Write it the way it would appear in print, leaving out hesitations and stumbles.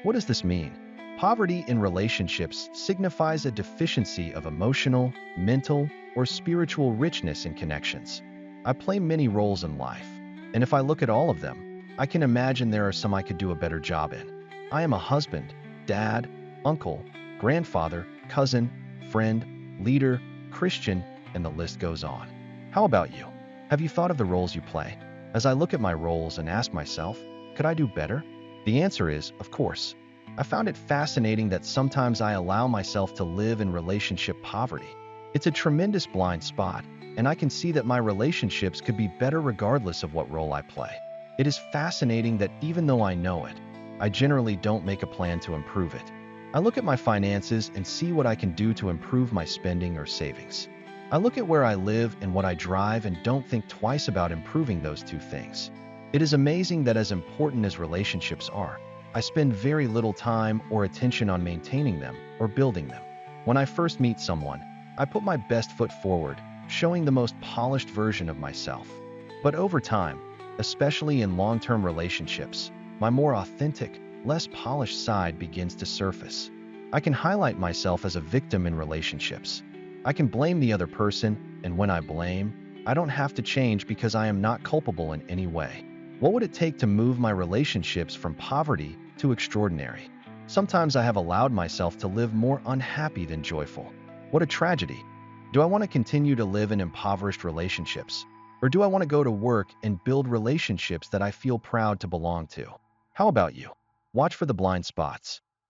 What does this mean? Poverty in relationships signifies a deficiency of emotional, mental, or spiritual richness in connections. I play many roles in life, and if I look at all of them, I can imagine there are some I could do a better job in. I am a husband, dad, uncle, grandfather, cousin, friend, leader, Christian, and the list goes on. How about you? Have you thought of the roles you play? As I look at my roles and ask myself, could I do better? The answer is, of course. I found it fascinating that sometimes I allow myself to live in relationship poverty. It's a tremendous blind spot, and I can see that my relationships could be better regardless of what role I play. It is fascinating that even though I know it, I generally don't make a plan to improve it. I look at my finances and see what I can do to improve my spending or savings. I look at where I live and what I drive and don't think twice about improving those two things. It is amazing that as important as relationships are, I spend very little time or attention on maintaining them or building them. When I first meet someone, I put my best foot forward, showing the most polished version of myself. But over time, especially in long-term relationships, my more authentic, less polished side begins to surface. I can highlight myself as a victim in relationships. I can blame the other person, and when I blame, I don't have to change because I am not culpable in any way. What would it take to move my relationships from poverty to extraordinary? Sometimes I have allowed myself to live more unhappy than joyful. What a tragedy. Do I want to continue to live in impoverished relationships? Or do I want to go to work and build relationships that I feel proud to belong to? How about you? Watch for the blind spots.